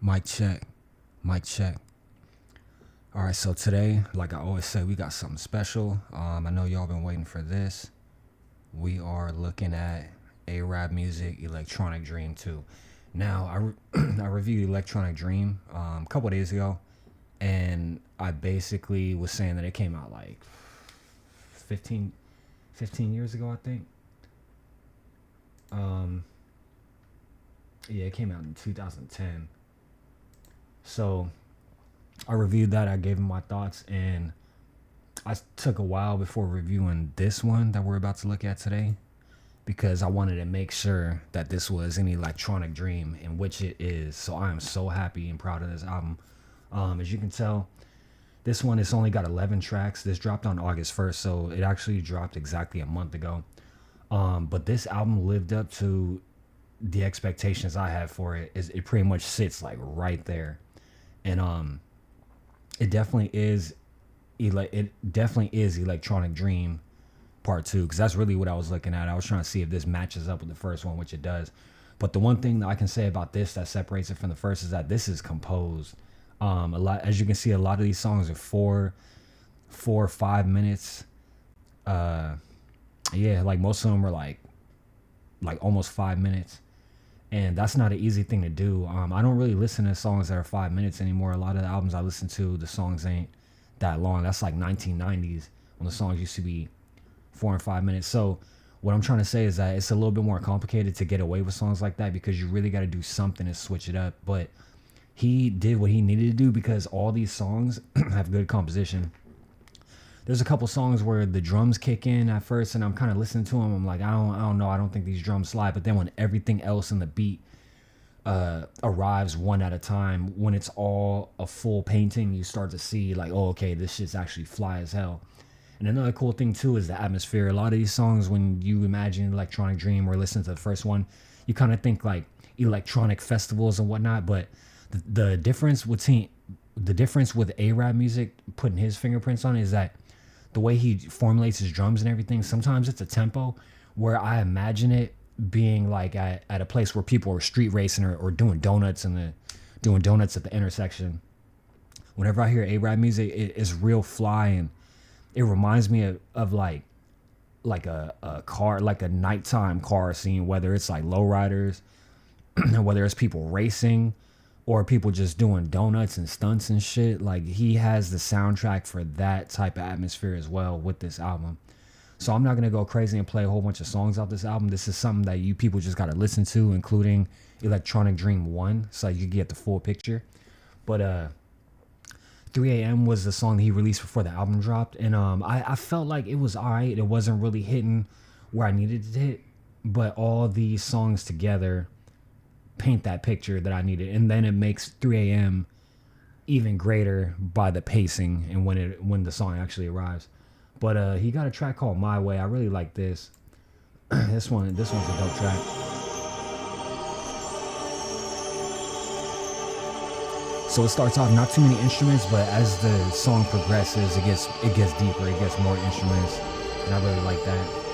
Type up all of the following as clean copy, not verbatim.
Mic check. Mic check. All right, so today, like I always say, we got something special. I know y'all been waiting for this. We are looking at AraabMuzik-Electronic Dream 2. Now, I reviewed Electronic Dream a couple days ago, and I basically was saying that it came out like 15 years ago, I think. Yeah, it came out in 2010. So I reviewed that. I gave him my thoughts, and I took a while before reviewing this one that we're about to look at today because I wanted to make sure that this was an electronic dream, in which it is. So I am so happy and proud of this album. As you can tell, this one has only got 11 tracks. This dropped on August 1st, so it actually dropped exactly a month ago. But this album lived up to the expectations I had for it. It pretty much sits like right there, and it definitely is. It definitely is Electronic Dream Part 2, because that's really what I was looking at. I was trying to see if this matches up with the first one, which it does. But the one thing that I can say about this that separates it from the first is that this is composed. A lot, as you can see, a lot of these songs are 4 or 5 minutes. Yeah, like most of them are like almost 5 minutes, and that's not an easy thing to do. I don't really listen to songs that are 5 minutes anymore. A lot of the albums I listen to, the songs ain't that long. That's like 1990s when the songs used to be 4 and 5 minutes. So what I'm trying to say is that it's a little bit more complicated to get away with songs like that because you really got to do something to switch it up. But he did what he needed to do because all these songs have good composition. There's a couple songs where the drums kick in at first, and I'm kind of listening to them. I'm like, I don't know. I don't think these drums slide. But then when everything else in the beat arrives one at a time, when it's all a full painting, you start to see like, oh, okay, this shit's actually fly as hell. And another cool thing too is the atmosphere. A lot of these songs, when you imagine Electronic Dream or listen to the first one, you kind of think like electronic festivals and whatnot. But the difference with AraabMuzik putting his fingerprints on it is that the way he formulates his drums and everything, sometimes it's a tempo where I imagine it being like at a place where people are street racing or doing donuts at the intersection. Whenever I hear AraabMuzik, it's real fly, and it reminds me of like a car, like a nighttime car scene, whether it's like lowriders, whether it's people racing, or people just doing donuts and stunts and shit. Like, he has the soundtrack for that type of atmosphere as well with this album. So I'm not going to go crazy and play a whole bunch of songs off this album. This is something that you people just got to listen to, including Electronic Dream 1, so you get the full picture. But 3 a.m. was the song that he released before the album dropped. And I felt like it was all right. It wasn't really hitting where I needed it to hit. But all these songs together paint that picture that I needed, and then it makes 3 a.m. even greater by the pacing and when the song actually arrives. But he got a track called My Way. I really like this. This one's a dope track. So it starts off not too many instruments, but as the song progresses, it gets deeper, it gets more instruments, and I really like that.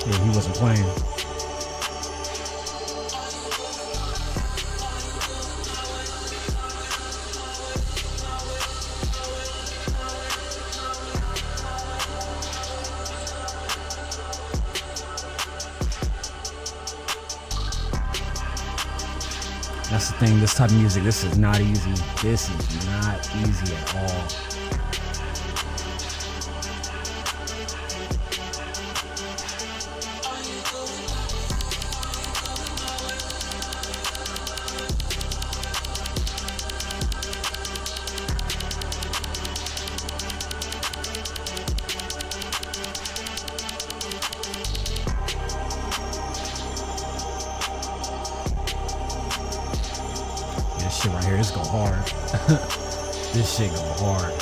Yeah, he wasn't playing. That's the thing, this type of music, this is not easy. This is not easy at all. This shit right here, this go hard. This shit go hard.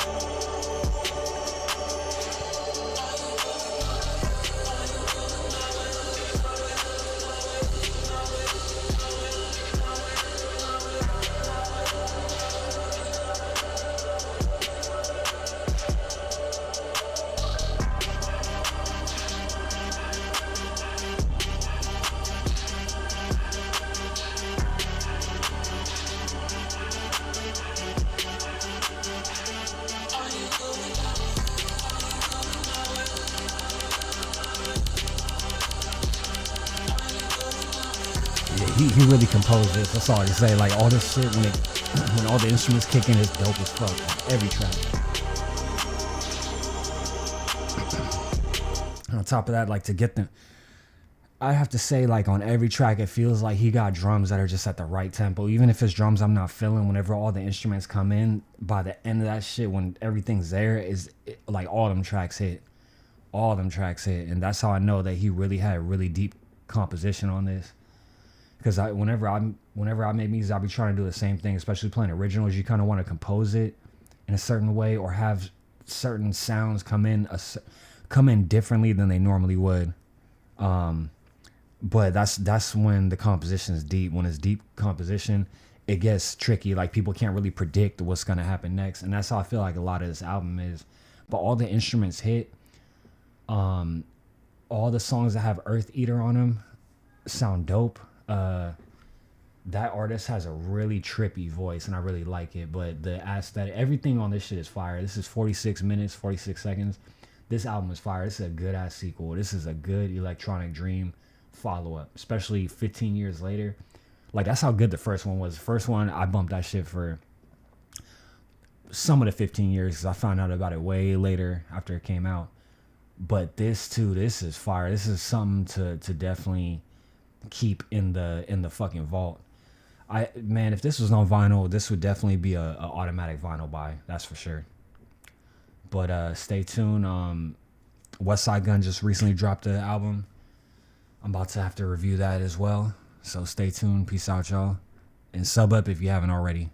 he really composed this. That's all I can say. Like all this shit when all the instruments kick in, it's dope as fuck. Like, every track. On top of that, like to get them, I have to say, like on every track, it feels like he got drums that are just at the right tempo. Even if it's drums I'm not feeling, whenever all the instruments come in, by the end of that shit, when everything's there, like all them tracks hit. All them tracks hit. And that's how I know that he really had really deep composition on this. Because whenever I make music, I'll be trying to do the same thing, especially playing originals. You kind of want to compose it in a certain way or have certain sounds come in differently than they normally would. But that's when the composition is deep. When it's deep composition, it gets tricky. Like people can't really predict what's gonna happen next, and that's how I feel like a lot of this album is. But all the instruments hit. All the songs that have Earth Eater on them sound dope. That artist has a really trippy voice, and I really like it. But the aesthetic, everything on this shit is fire. This is 46 minutes, 46 seconds. This album is fire. This is a good ass sequel. This is a good Electronic Dream follow-up, especially 15 years later. Like that's how good the first one was. The first one, I bumped that shit for some of the 15 years because I found out about it way later after it came out. But this is fire. This is something to definitely keep in the fucking vault. If this was on vinyl, this would definitely be a automatic vinyl buy. That's for sure. But stay tuned. West Side Gun just recently dropped the album. I'm about to have to review that as well. So stay tuned. Peace out, y'all. And sub up if you haven't already.